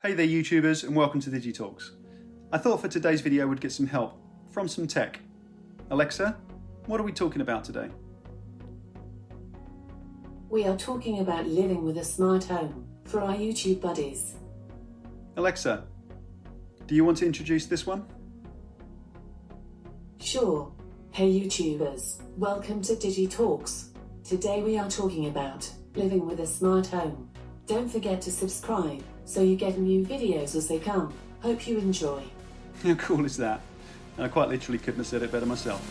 Hey there YouTubers, and welcome to DidgieTalks. I thought for today's video we'd get some help from some tech. Alexa, what are we talking about today? We are talking about living with a smart home for our YouTube buddies. Alexa, do you want to introduce this one? Sure. Hey YouTubers, welcome to DidgieTalks. Today we are talking about living with a smart home. Don't forget to subscribe so you get new videos as they come. Hope you enjoy. How cool is that? And I quite literally couldn't have said it better myself.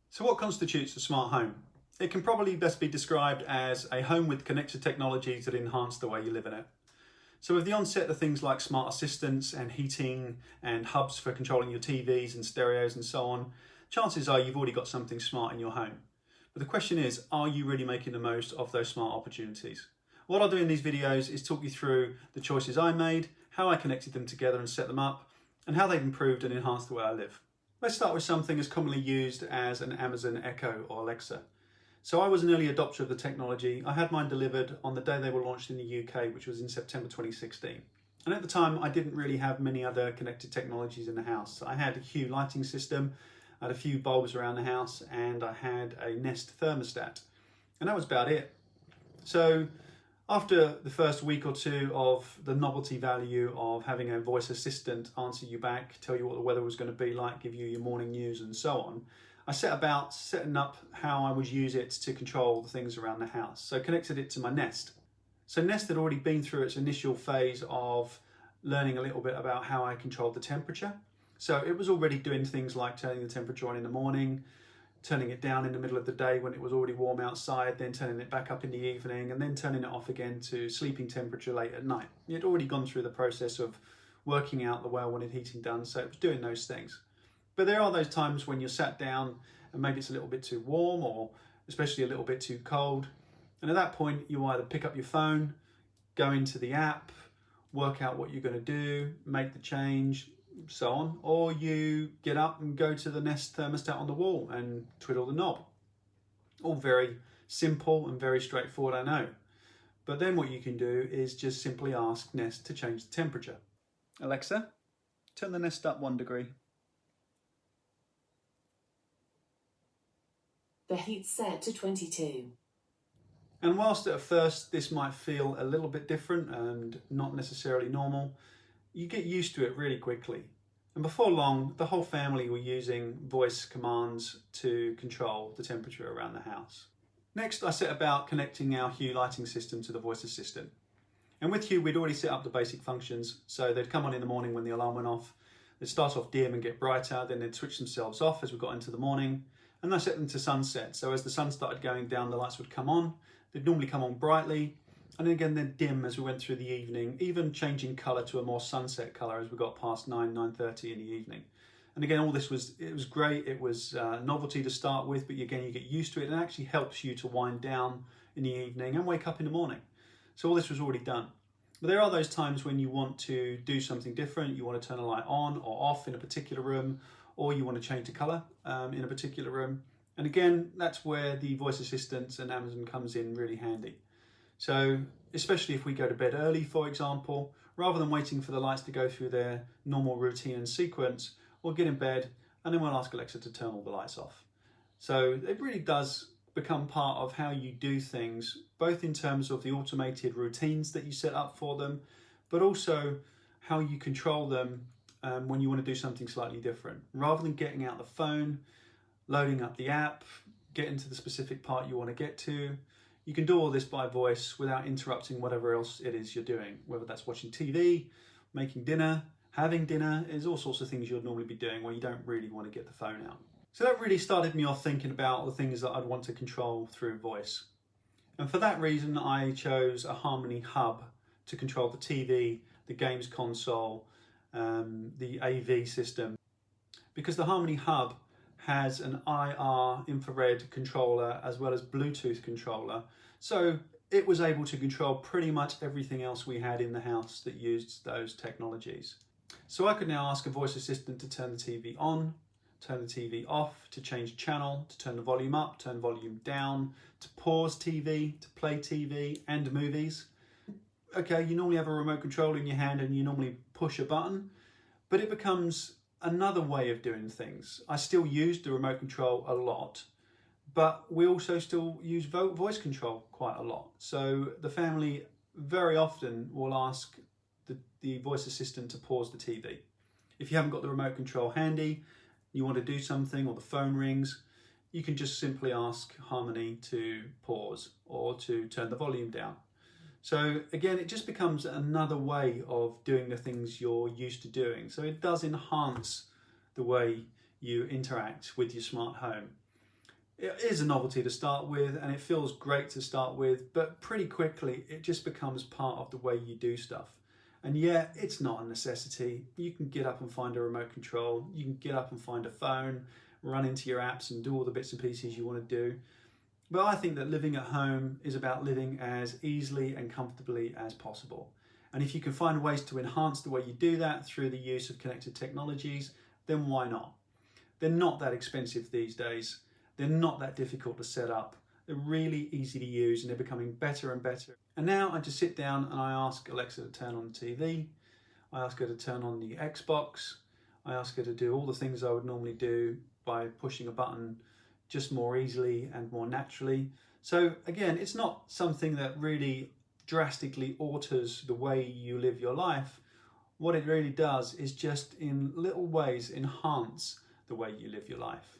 So what constitutes a smart home? It can probably best be described as a home with connected technologies that enhance the way you live in it. So with the onset of things like smart assistants and heating and hubs for controlling your TVs and stereos and so on, chances are you've already got something smart in your home. But the question is, are you really making the most of those smart opportunities? What I'll do in these videos is talk you through the choices I made, how I connected them together and set them up, and how they've improved and enhanced the way I live. Let's start with something as commonly used as an Amazon Echo or Alexa. So I was an early adopter of the technology. I had mine delivered on the day they were launched in the UK, which was in September 2016. And at the time, I didn't really have many other connected technologies in the house. I had a Hue Lighting system, I had a few bulbs around the house, and I had a Nest thermostat. And that was about it. So after the first week or two of the novelty value of having a voice assistant answer you back, tell you what the weather was going to be like, give you your morning news and so on, I set about setting up how I would use it to control the things around the house. So connected it to my Nest. So Nest had already been through its initial phase of learning a little bit about how I controlled the temperature. So it was already doing things like turning the temperature on in the morning, turning it down in the middle of the day when it was already warm outside, then turning it back up in the evening, and then turning it off again to sleeping temperature late at night. It had already gone through the process of working out the way I wanted heating done, so it was doing those things. But there are those times when you're sat down and maybe it's a little bit too warm or especially a little bit too cold. And at that point, you either pick up your phone, go into the app, work out what you're going to do, make the change, so on, or you get up and go to the Nest thermostat on the wall and twiddle the knob. All very simple and very straightforward, I know. But then what you can do is just simply ask Nest to change the temperature. Alexa, turn the Nest up 1 degree. The heat's set to 22. And whilst at first this might feel a little bit different and not necessarily normal, you get used to it really quickly. And before long, the whole family were using voice commands to control the temperature around the house. Next, I set about connecting our Hue lighting system to the voice assistant. And with Hue, we'd already set up the basic functions. So they'd come on in the morning when the alarm went off. They'd start off dim and get brighter, then they'd switch themselves off as we got into the morning. And I set them to sunset. So as the sun started going down, the lights would come on. They'd normally come on brightly. And then again, they'd dim as we went through the evening, even changing colour to a more sunset colour as we got past 9:30 in the evening. And again, all this was great. It was novelty to start with, but again, you get used to it and it actually helps you to wind down in the evening and wake up in the morning. So all this was already done. But there are those times when you want to do something different. You want to turn a light on or off in a particular room, or you want to change the colour in a particular room. And again, that's where the voice assistants and Amazon comes in really handy. So especially if we go to bed early, for example, rather than waiting for the lights to go through their normal routine and sequence, we'll get in bed and then we'll ask Alexa to turn all the lights off. So it really does become part of how you do things, both in terms of the automated routines that you set up for them, but also how you control them when you want to do something slightly different. Rather than getting out the phone, loading up the app, getting to the specific part you want to get to, you can do all this by voice without interrupting whatever else it is you're doing, whether that's watching TV, making dinner, having dinner. There's all sorts of things you'd normally be doing where you don't really want to get the phone out. So that really started me off thinking about the things that I'd want to control through voice. And for that reason, I chose a Harmony Hub to control the TV, the games console, the AV system, because the Harmony Hub has an IR infrared controller as well as Bluetooth controller. So it was able to control pretty much everything else we had in the house that used those technologies. So I could now ask a voice assistant to turn the TV on, turn the TV off, to change channel, to turn the volume up, turn the volume down, to pause TV, to play TV and movies. Okay, you normally have a remote control in your hand and you normally push a button, but it becomes another way of doing things. I still use the remote control a lot, but we also still use voice control quite a lot. So the family very often will ask the voice assistant to pause the TV. If you haven't got the remote control handy, you want to do something or the phone rings, you can just simply ask Harmony to pause or to turn the volume down. So again, it just becomes another way of doing the things you're used to doing. So it does enhance the way you interact with your smart home. It is a novelty to start with and it feels great to start with, but pretty quickly it just becomes part of the way you do stuff. And yeah, it's not a necessity. You can get up and find a remote control, you can get up and find a phone, run into your apps and do all the bits and pieces you want to do. But I think that living at home is about living as easily and comfortably as possible. And if you can find ways to enhance the way you do that through the use of connected technologies, then why not? They're not that expensive these days. They're not that difficult to set up. They're really easy to use and they're becoming better and better. And now I just sit down and I ask Alexa to turn on the TV. I ask her to turn on the Xbox. I ask her to do all the things I would normally do by pushing a button just more easily and more naturally. So again, it's not something that really drastically alters the way you live your life. What it really does is just in little ways enhance the way you live your life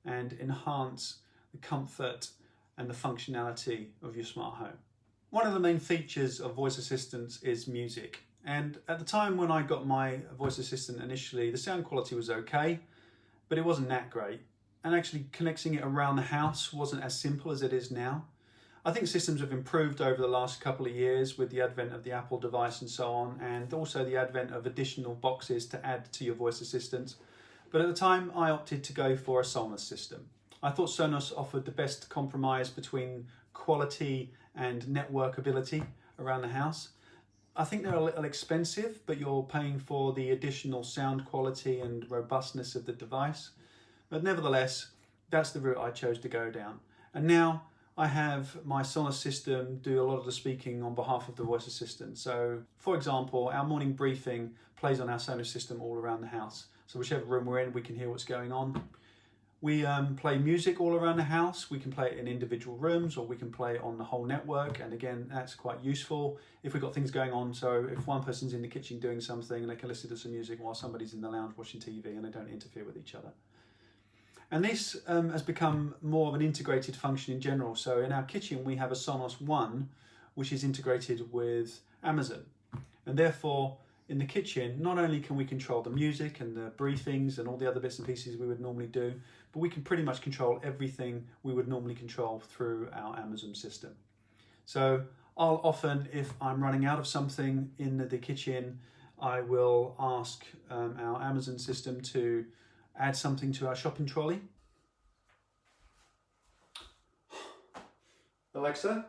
and enhance the comfort and the functionality of your smart home. One of the main features of voice assistants is music. And at the time when I got my voice assistant initially, the sound quality was okay, but it wasn't that great. And actually connecting it around the house wasn't as simple as it is now. I think systems have improved over the last couple of years with the advent of the Apple device and so on, and also the advent of additional boxes to add to your voice assistant. But at the time, I opted to go for a Sonos system. I thought Sonos offered the best compromise between quality and networkability around the house. I think they're a little expensive, but you're paying for the additional sound quality and robustness of the device. But nevertheless, that's the route I chose to go down. And now I have my Sonos system do a lot of the speaking on behalf of the voice assistant. So, for example, our morning briefing plays on our Sonos system all around the house. So whichever room we're in, we can hear what's going on. We play music all around the house. We can play it in individual rooms or we can play it on the whole network. And again, that's quite useful if we've got things going on. So if one person's in the kitchen doing something, they can listen to some music while somebody's in the lounge watching TV and they don't interfere with each other. And this has become more of an integrated function in general. So in our kitchen, we have a Sonos One, which is integrated with Amazon. And therefore, in the kitchen, not only can we control the music and the briefings and all the other bits and pieces we would normally do, but we can pretty much control everything we would normally control through our Amazon system. So I'll often, if I'm running out of something in the kitchen, I will ask our Amazon system to add something to our shopping trolley. Alexa,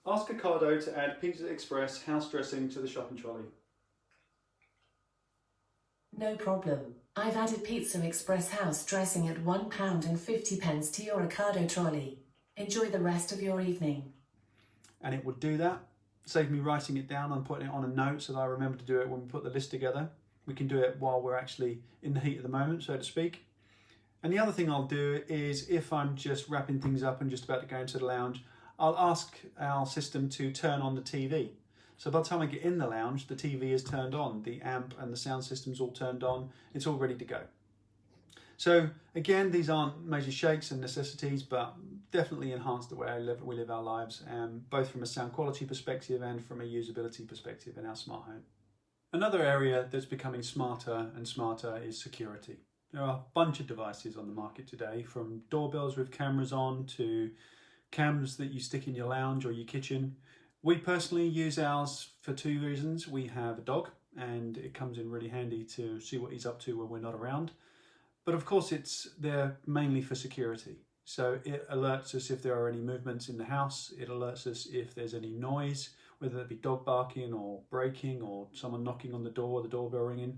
ask Ocado to add Pizza Express house dressing to the shopping trolley. No problem. I've added Pizza Express house dressing at £1.50 to your Ocado trolley. Enjoy the rest of your evening. And it would do that. Save me writing it down and putting it on a note so that I remember to do it when we put the list together. We can do it while we're actually in the heat of the moment, so to speak. And the other thing I'll do is if I'm just wrapping things up and just about to go into the lounge, I'll ask our system to turn on the TV. So by the time I get in the lounge, the TV is turned on, the amp and the sound system's all turned on, it's all ready to go. So again, these aren't major shakes and necessities, but definitely enhance the way we live our lives, both from a sound quality perspective and from a usability perspective in our smart home. Another area that's becoming smarter and smarter is security. There are a bunch of devices on the market today, from doorbells with cameras on to cams that you stick in your lounge or your kitchen. We personally use ours for two reasons. We have a dog and it comes in really handy to see what he's up to when we're not around. But of course they're mainly for security. So it alerts us if there are any movements in the house. It alerts us if there's any noise, whether it be dog barking or breaking or someone knocking on the door, the doorbell ringing.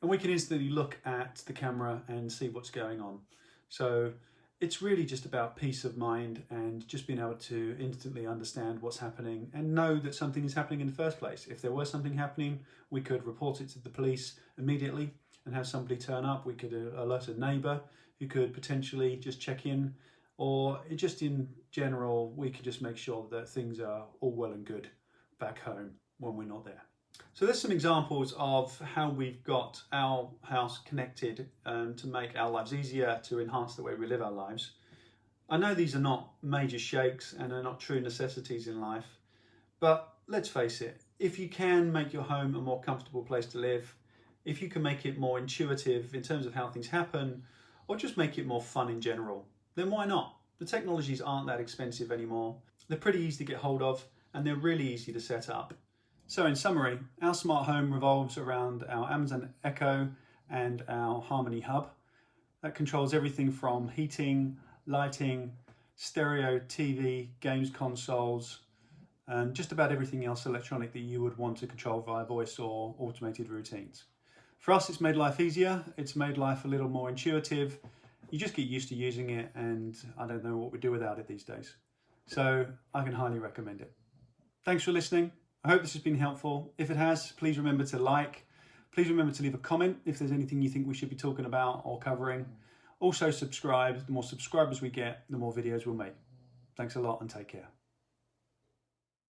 And we can instantly look at the camera and see what's going on. So it's really just about peace of mind and just being able to instantly understand what's happening and know that something is happening in the first place. If there was something happening, we could report it to the police immediately and have somebody turn up. We could alert a neighbour who could potentially just check in, or just in general, we could just make sure that things are all well and good back home when we're not there. So there's some examples of how we've got our house connected to make our lives easier, to enhance the way we live our lives. I know these are not major shakes and are not true necessities in life, but let's face it, if you can make your home a more comfortable place to live, if you can make it more intuitive in terms of how things happen, or just make it more fun in general, then why not? The technologies aren't that expensive anymore. They're pretty easy to get hold of and they're really easy to set up. So in summary, our smart home revolves around our Amazon Echo and our Harmony Hub. That controls everything from heating, lighting, stereo, TV, games consoles, and just about everything else electronic that you would want to control via voice or automated routines. For us, it's made life easier. It's made life a little more intuitive. You just get used to using it, and I don't know what we do without it these days. So I can highly recommend it. Thanks for listening. I hope this has been helpful. If it has, please remember to like. Please remember to leave a comment if there's anything you think we should be talking about or covering. Also subscribe. The more subscribers we get, the more videos we'll make. Thanks a lot and take care.